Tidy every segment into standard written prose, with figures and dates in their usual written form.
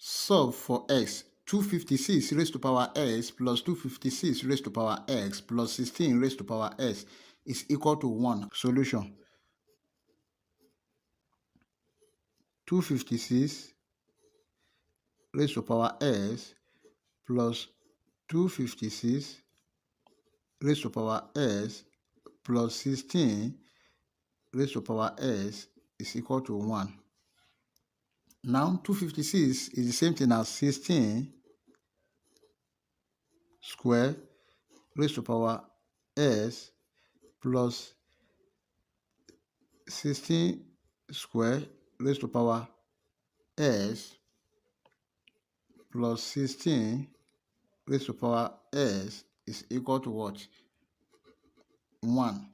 Solve for x. 256 raised to power x plus 256 raised to power x plus 16 raised to power x is equal to 1. Solution. 256 raised to power x plus 256 raised to power s plus 16 raised to power s is equal to 1. Now 256 is the same thing as 16 square raised to power s plus 16 square raised to power s plus 16 raised to power s is equal to what? 1.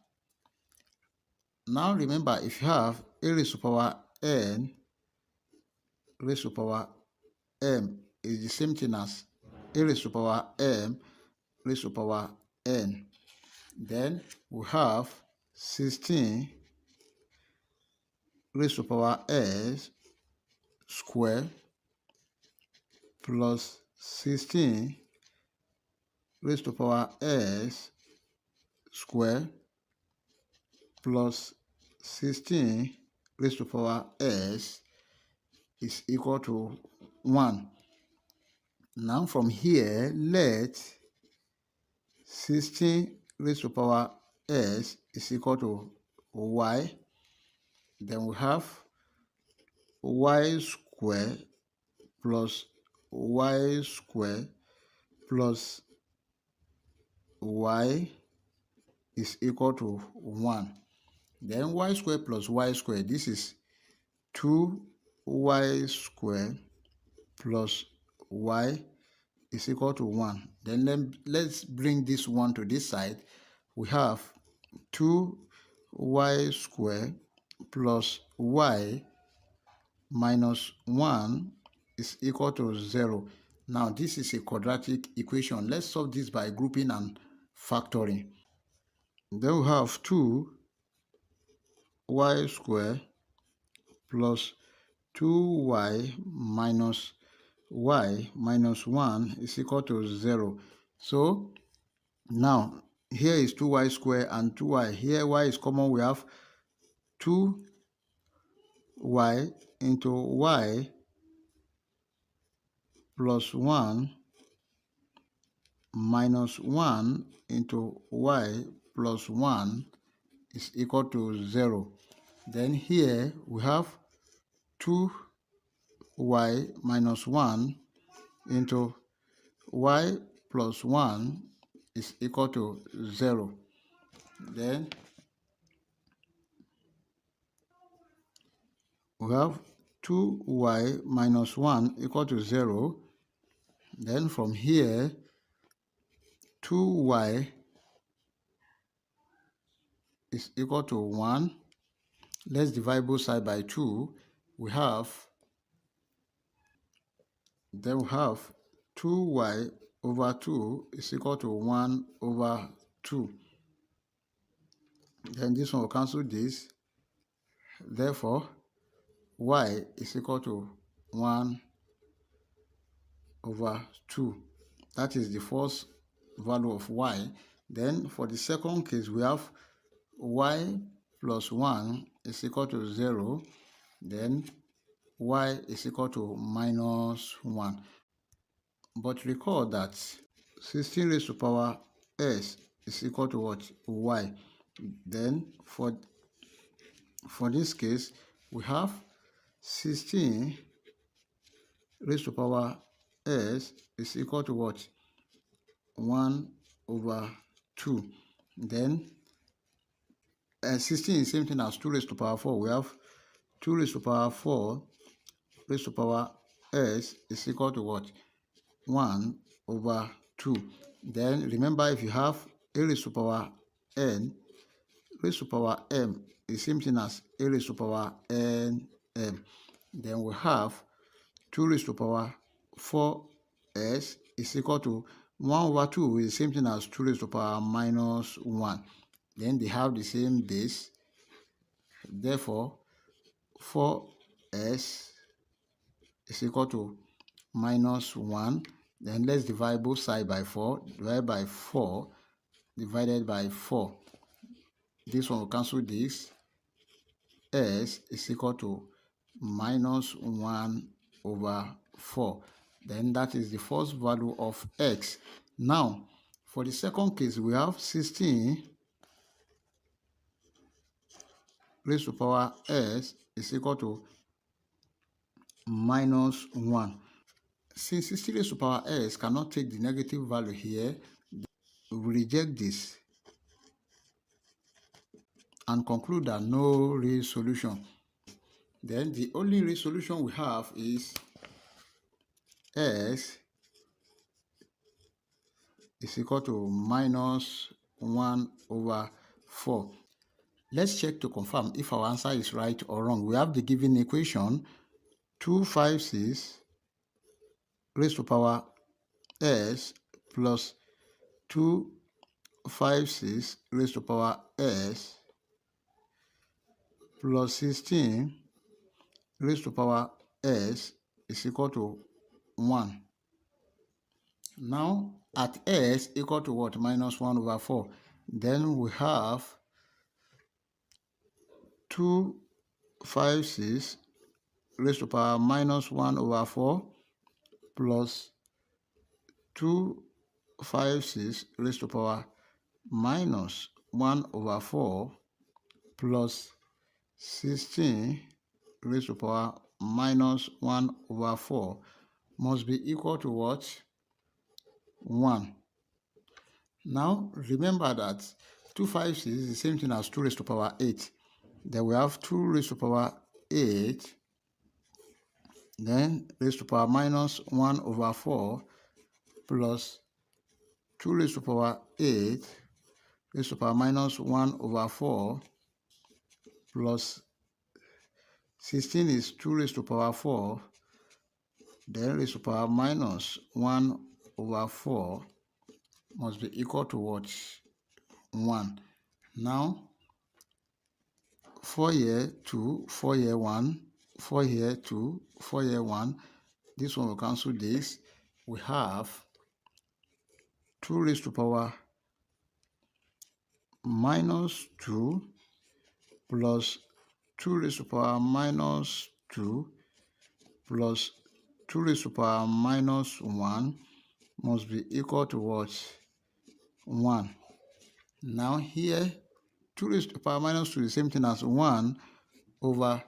Now remember, if you have a raised to power n raised to power m is the same thing as a raised to power m raised to power n, then we have 16 raised to power s square plus 16 raised to power s square plus 16 raised to power s is equal to 1. Now from here, let 16 raised to power s is equal to y. Then we have y square plus y square plus y is equal to 1. Then y square plus y square, this is 2y square plus y is equal to 1. Then let's bring this 1 to this side. We have 2y square plus y minus 1 is equal to 0. Now this is a quadratic equation. Let's solve this by grouping and factoring. Then we have 2y square plus 2y minus y minus 1 is equal to 0. So now here is 2y square and 2y. Here y is common. We have 2y into y plus 1 minus 1 into y plus 1 is equal to 0. Then here we have 2y minus 1 into y plus 1 is equal to 0. Then we have 2y minus 1 equal to 0. Then from here, 2y is equal to 1. Let's divide both sides by 2. Then we have 2y over 2 is equal to 1 over 2. Then this one will cancel this. Therefore, y is equal to 1 over 2. That is the first value of y. Then for the second case, we have y plus 1 is equal to 0. Then y is equal to minus 1. But recall that 16 raised to power s is equal to what? Y. Then for this case, we have 16 raised to power s is equal to what? 1 over 2. Then 16 is the same thing as 2 raised to power 4. We have 2 raised to power 4 raised to power s is equal to what? 1 over 2. Then remember, if you have a raised to power n raised to power m is the same thing as a raised to power n m. Then we have 2 raised to power 4s is equal to 1 over 2 is the same thing as 2 raised to power minus 1. Then they have the same base. Therefore, 4s is equal to minus 1. Then let's divide both sides by 4. Divide by 4 divided by 4. This one will cancel this. S is equal to minus 1 over 4. Then that is the first value of x. Now, for the second case, we have 16 raised to power s is equal to minus 1. Since 16 raised to power s cannot take the negative value here, we reject this and conclude that no real solution. Then the only real solution we have is s is equal to minus 1 over 4. Let's check to confirm if our answer is right or wrong. We have the given equation 256 raised to power s plus 256 raised to power s plus 16 raised to power s is equal to 1. Now, at s equal to what? Minus 1 over 4. Then we have 256 raised to power minus 1 over 4 plus 256 raised to power minus 1 over 4 plus 16 raised to power minus 1 over 4 must be equal to what? 1. Now, remember that 256 is the same thing as 2 raised to power 8. Then we have 2 raised to power 8, then raised to power minus 1 over 4 plus 2 raised to power 8 raised to power minus 1 over 4 plus 16 is 2 raised to power 4, then raised to power minus 1 over 4 must be equal to what? 1. Now, 4 here 2, 4 here 1, 4 here 2, 4 here 1. This one will cancel this. We have 2 raised to power minus 2 plus 2 raised to power minus 2 plus 2 raised to power minus 1 must be equal to what? 1. Now here, 2 raised to power minus 2 is the same thing as 1 over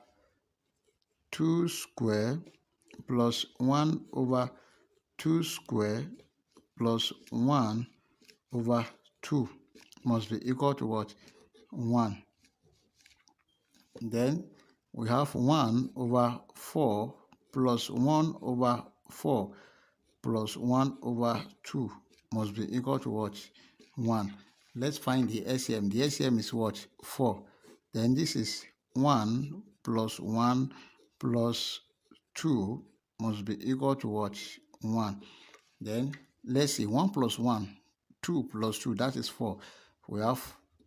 2 square plus 1 over 2 square plus 1 over 2 must be equal to what? 1. Then we have 1 over 4 plus 1 over 4 plus 1 over 2 must be equal to what? 1. Let's find the LCM. The LCM is what? 4. Then this is 1 plus 1 plus 2 must be equal to what? 1. Then let's see, 1 plus 1, 2 plus 2, that is 4. We have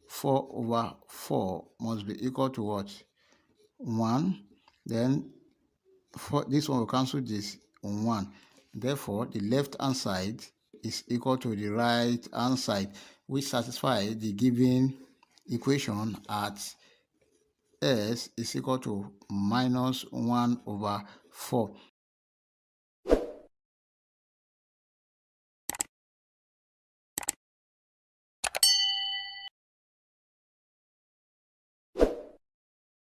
4 over 4 must be equal to what? 1. Then this one will cancel this 1. Therefore, the left hand side is equal to the right hand side, which satisfies the given equation at s is equal to minus 1 over 4.